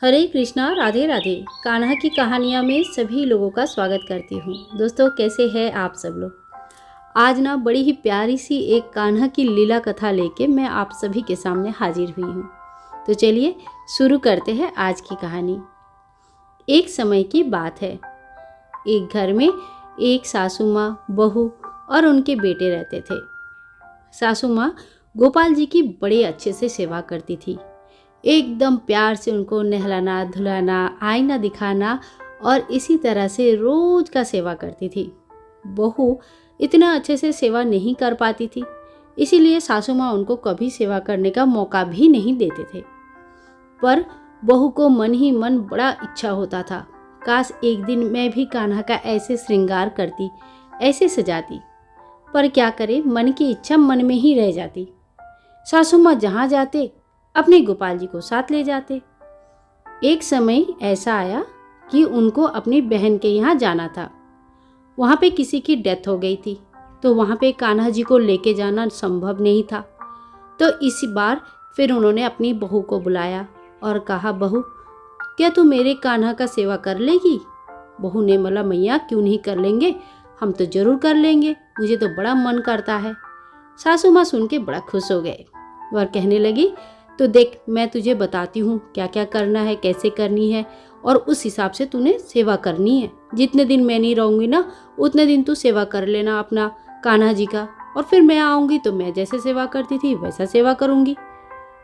हरे कृष्णा, राधे राधे। कान्हा की कहानियाँ में सभी लोगों का स्वागत करती हूँ। दोस्तों, कैसे हैं आप सब लोग। आज ना बड़ी ही प्यारी सी एक कान्हा की लीला कथा लेके मैं आप सभी के सामने हाजिर हुई हूँ। तो चलिए शुरू करते हैं आज की कहानी। एक समय की बात है। एक घर में एक सासू माँ, बहू और उनके बेटे रहते थे। सासू माँ गोपाल जी की बड़े अच्छे से सेवा करती थी। एकदम प्यार से उनको नहलाना धुलाना, आईना दिखाना और इसी तरह से रोज का सेवा करती थी। बहू इतना अच्छे से सेवा नहीं कर पाती थी, इसीलिए सासू माँ उनको कभी सेवा करने का मौका भी नहीं देते थे। पर बहू को मन ही मन बड़ा इच्छा होता था, काश एक दिन मैं भी कान्हा का ऐसे श्रृंगार करती, ऐसे सजाती। पर क्या करे, मन की इच्छा मन में ही रह जाती। सासू माँ जहाँ जाते अपने गोपाल जी को साथ ले जाते। एक समय ऐसा आया कि उनको अपनी बहन के यहाँ जाना था। वहाँ पे किसी की डेथ हो गई थी, तो वहाँ पे कान्हा जी को लेके जाना संभव नहीं था। तो इस बार फिर उन्होंने अपनी बहू को बुलाया और कहा, बहू क्या तू मेरे कान्हा का सेवा कर लेगी। बहू ने बोला, मैया क्यों नहीं कर लेंगे, हम तो जरूर कर लेंगे, मुझे तो बड़ा मन करता है। सासू माँ सुन के बड़ा खुश हो गए और कहने लगी, तो देख मैं तुझे बताती हूँ क्या क्या करना है, कैसे करनी है, और उस हिसाब से तूने सेवा करनी है। जितने दिन मैं नहीं रहूँगी ना, उतने दिन तू सेवा कर लेना अपना कान्हा जी का, और फिर मैं आऊँगी तो मैं जैसे सेवा करती थी वैसा सेवा करूँगी।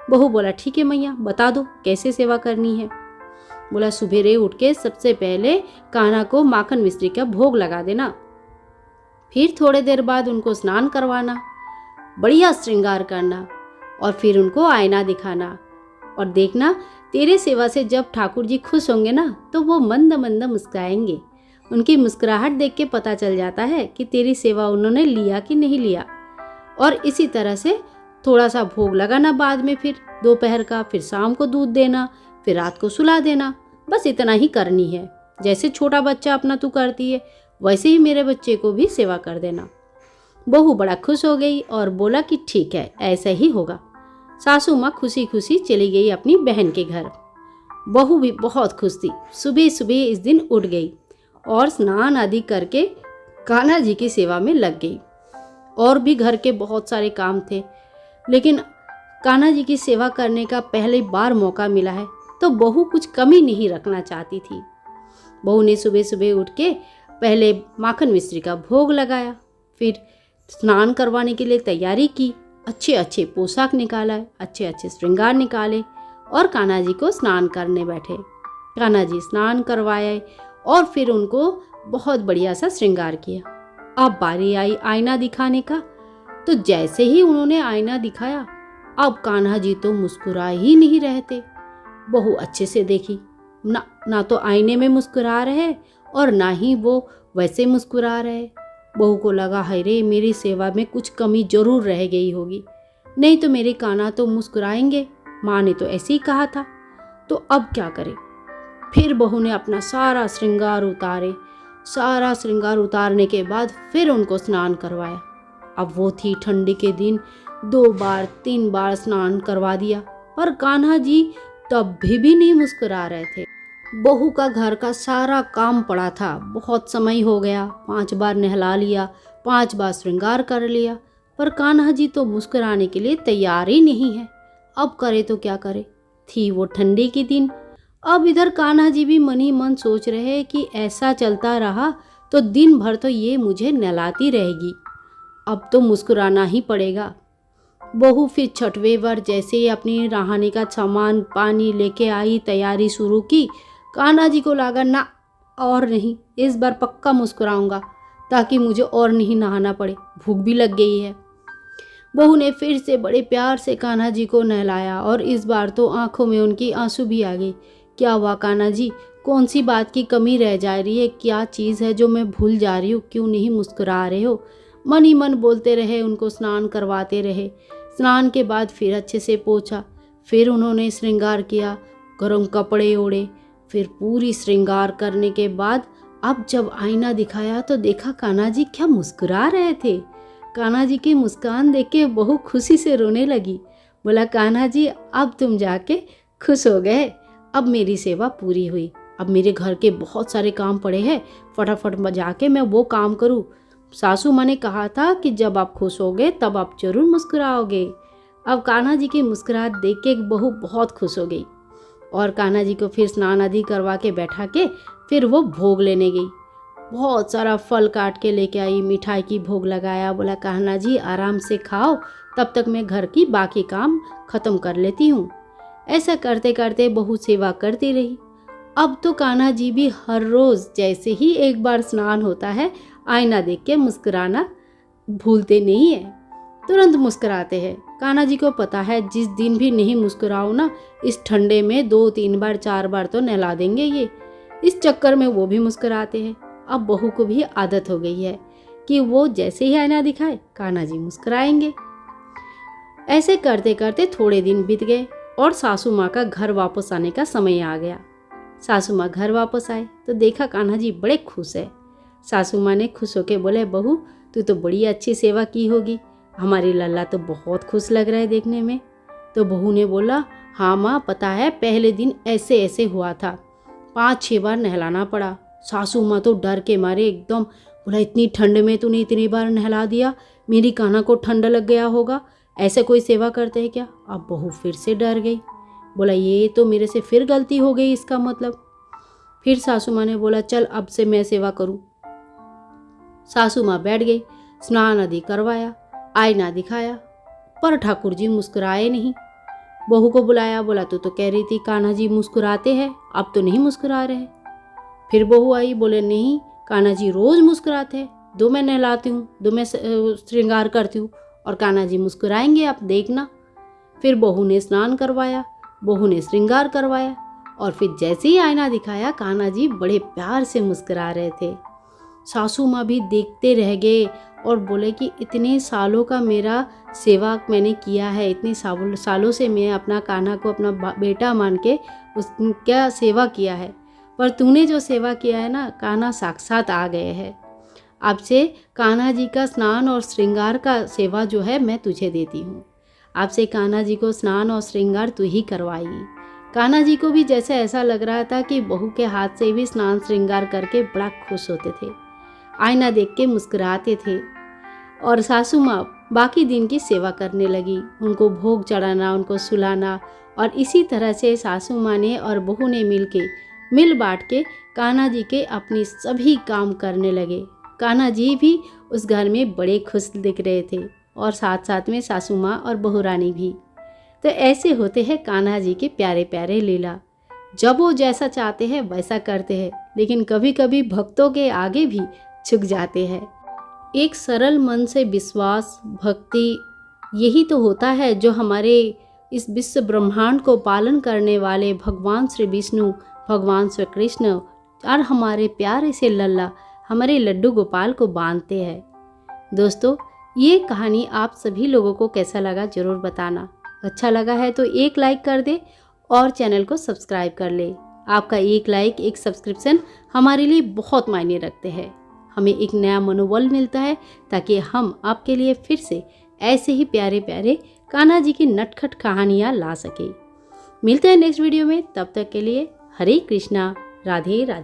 बहू बोला, ठीक है मैया, बता दो कैसे सेवा करनी है। बोला, सुबेरे उठ के सबसे पहले कान्हा को माखन मिश्री का भोग लगा देना, फिर थोड़े देर बाद उनको स्नान करवाना, बढ़िया श्रृंगार करना, और फिर उनको आईना दिखाना, और देखना तेरे सेवा से जब ठाकुर जी खुश होंगे ना, तो वो मंद मंद मुस्कुराएंगे। उनकी मुस्कुराहट देख के पता चल जाता है कि तेरी सेवा उन्होंने लिया कि नहीं लिया। और इसी तरह से थोड़ा सा भोग लगाना बाद में, फिर दोपहर का, फिर शाम को दूध देना, फिर रात को सुला देना। बस इतना ही करनी है। जैसे छोटा बच्चा अपना तू करती है, वैसे ही मेरे बच्चे को भी सेवा कर देना। बहू बड़ा खुश हो गई और बोला कि ठीक है, ऐसा ही होगा। सासू माँ खुशी खुशी चली गई अपनी बहन के घर। बहू भी बहुत खुश थी। सुबह सुबह इस दिन उठ गई और स्नान आदि करके कान्हा जी की सेवा में लग गई। और भी घर के बहुत सारे काम थे, लेकिन कान्हा जी की सेवा करने का पहली बार मौका मिला है, तो बहू कुछ कमी नहीं रखना चाहती थी। बहू ने सुबह सुबह उठ के पहले माखन मिश्री का भोग लगाया, फिर स्नान करवाने के लिए तैयारी की, अच्छे अच्छे पोशाक निकाला, अच्छे अच्छे श्रृंगार निकाले और कान्हा जी को स्नान करने बैठे। कान्हा जी स्नान करवाए और फिर उनको बहुत बढ़िया सा श्रृंगार किया। अब बारी आई आईना दिखाने का, तो जैसे ही उन्होंने आईना दिखाया, अब कान्हा जी तो मुस्कुरा ही नहीं रहे थे। बहू अच्छे से देखी, ना तो आईने में मुस्कुरा रहे और ना ही वो वैसे मुस्कुरा रहे। बहू को लगा, हाय रे, मेरी सेवा में कुछ कमी जरूर रह गई होगी, नहीं तो मेरे कान्हा तो मुस्कुराएंगे, माँ ने तो ऐसे ही कहा था। तो अब क्या करे। फिर बहू ने अपना सारा श्रृंगार उतारे। सारा श्रृंगार उतारने के बाद फिर उनको स्नान करवाया। अब वो थी ठंडी के दिन, 2 बार 3 बार स्नान करवा दिया, पर कान्हा जी तब भी नहीं मुस्कुरा रहे थे। बहू का घर का सारा काम पड़ा था, बहुत समय हो गया, 5 बार नहला लिया, 5 बार श्रृंगार कर लिया, पर कान्हा जी तो मुस्कुराने के लिए तैयार ही नहीं है। अब करे तो क्या करे। थी वो ठंडी की दिन। अब इधर कान्हा जी भी मन ही मन सोच रहे कि ऐसा चलता रहा तो दिन भर तो ये मुझे नहलाती रहेगी, अब तो मुस्कुराना ही पड़ेगा। बहू फिर छठवें बार जैसे ही अपनी नहाने का सामान पानी लेके आई, तैयारी शुरू की, कान्हा जी को लगा, ना और नहीं, इस बार पक्का मुस्कुराऊंगा ताकि मुझे और नहीं नहाना पड़े, भूख भी लग गई है। बहू ने फिर से बड़े प्यार से कान्हा जी को नहलाया और इस बार तो आंखों में उनकी आंसू भी आ गई। क्या हुआ कान्हा जी, कौन सी बात की कमी रह जा रही है, क्या चीज़ है जो मैं भूल जा रही हूँ, क्यों नहीं मुस्कुरा रहे हो। मन ही मन बोलते रहे, उनको स्नान करवाते रहे। स्नान के बाद फिर अच्छे से पोंछा, फिर उन्होंने श्रृंगार किया, गर्म कपड़े ओढ़े। फिर पूरी श्रृंगार करने के बाद अब जब आईना दिखाया तो देखा कान्हा जी क्या मुस्कुरा रहे थे। कान्हा जी की मुस्कान देख के बहू खुशी से रोने लगी। बोला, कान्हा जी अब तुम जाके खुश हो गए, अब मेरी सेवा पूरी हुई। अब मेरे घर के बहुत सारे काम पड़े हैं, फटाफट जाके मैं वो काम करूँ। सासू माँ ने कहा था कि जब आप खुश होगे तब आप जरूर मुस्कुराओगे। अब कान्हा जी की मुस्कुराहट देख के बहू बहुत खुश हो गई और कान्हा जी को फिर स्नान आदि करवा के बैठा के फिर वो भोग लेने गई। बहुत सारा फल काट के लेके आई, मिठाई की भोग लगाया। बोला कान्हा जी आराम से खाओ, तब तक मैं घर की बाकी काम खत्म कर लेती हूँ। ऐसा करते करते बहू सेवा करती रही। अब तो कान्हा जी भी हर रोज़ जैसे ही एक बार स्नान होता है, आईना देख के मुस्कुराना भूलते नहीं है, तुरंत मुस्कुराते हैं। कान्हा जी को पता है जिस दिन भी नहीं मुस्कुराओ ना, इस ठंडे में 2-3 बार 4 बार तो नहला देंगे ये। इस चक्कर में वो भी मुस्कुराते हैं। अब बहू को भी आदत हो गई है कि वो जैसे ही आईना दिखाए कान्हा जी मुस्कुराएंगे। ऐसे करते करते थोड़े दिन बीत गए और सासू माँ का घर वापस आने का समय आ गया। सासू माँ घर वापस आए तो देखा कान्हा जी बड़े खुश है। सासू माँ ने खुश होके बोले बहू तू तो बड़ी अच्छी सेवा की होगी, हमारी लल्ला तो बहुत खुश लग रहा है देखने में। तो बहू ने बोला हाँ माँ पता है पहले दिन ऐसे ऐसे हुआ था, 5-6 बार नहलाना पड़ा। सासू माँ तो डर के मारे एकदम बोला इतनी ठंड में तूने इतनी बार नहला दिया, मेरी कान्हा को ठंड लग गया होगा, ऐसे कोई सेवा करते हैं क्या। अब बहू फिर से डर गई, बोला ये तो मेरे से फिर गलती हो गई इसका मतलब। फिर सासू माँ ने बोला चल अब से मैं सेवा करूं। सासू माँ बैठ गई, स्नान आदि करवाया, आईना दिखाया, पर ठाकुर जी मुस्कुराए नहीं। बहू को बुलाया, बोला तू तो कह रही थी कान्हा जी मुस्कुराते हैं, अब तो नहीं मुस्कुरा रहे। फिर बहू आई, बोले नहीं कान्हा जी रोज़ मुस्कुराते हैं, दो मैं नहलाती हूँ, दो मैं श्रृंगार करती हूँ और कान्हा जी मुस्कुराएंगे आप देखना। फिर बहू ने स्नान करवाया, बहू ने श्रृंगार करवाया और फिर जैसे ही आईना दिखाया कान्हा जी बड़े प्यार से मुस्कुरा रहे थे। सासू माँ भी देखते रह गए और बोले कि इतने सालों का मेरा सेवा मैंने किया है, इतने सालों से मैं अपना कान्हा को अपना बेटा मान के उसका सेवा किया है, पर तूने जो सेवा किया है ना कान्हा साक्षात आ गए हैं। अब से कान्हा जी का स्नान और श्रृंगार का सेवा जो है मैं तुझे देती हूँ। अब से कान्हा जी को स्नान और श्रृंगार तू ही करवाएगी। कान्हा जी को भी जैसे ऐसा लग रहा था कि बहू के हाथ से भी स्नान श्रृंगार करके बड़ा खुश होते थे, आईना देख के मुस्कुराते थे। और सासू माँ बाकी दिन की सेवा करने लगी, उनको भोग चढ़ाना, उनको सुलाना, और इसी तरह से सासू माँ ने और बहू ने मिल बांट के कान्हा जी के अपनी सभी काम करने लगे। कान्हा जी भी उस घर में बड़े खुश दिख रहे थे और साथ साथ में सासू माँ और बहू रानी भी। तो ऐसे होते हैं कान्हा जी के प्यारे प्यारे लीला। जब वो जैसा चाहते हैं वैसा करते हैं, लेकिन कभी कभी भक्तों के आगे भी झुक जाते हैं। एक सरल मन से विश्वास, भक्ति, यही तो होता है जो हमारे इस विश्व ब्रह्मांड को पालन करने वाले भगवान श्री विष्णु, भगवान श्री कृष्ण और हमारे प्यारे से लल्ला हमारे लड्डू गोपाल को बांधते हैं। दोस्तों ये कहानी आप सभी लोगों को कैसा लगा ज़रूर बताना। अच्छा लगा है तो एक लाइक कर दे और चैनल को सब्सक्राइब कर ले। आपका एक लाइक, एक सब्सक्रिप्शन हमारे लिए बहुत मायने रखते हैं। हमें एक नया मनोबल मिलता है ताकि हम आपके लिए फिर से ऐसे ही प्यारे प्यारे कान्हा जी की नटखट कहानियाँ ला सके। मिलते हैं नेक्स्ट वीडियो में, तब तक के लिए हरे कृष्णा, राधे राधे।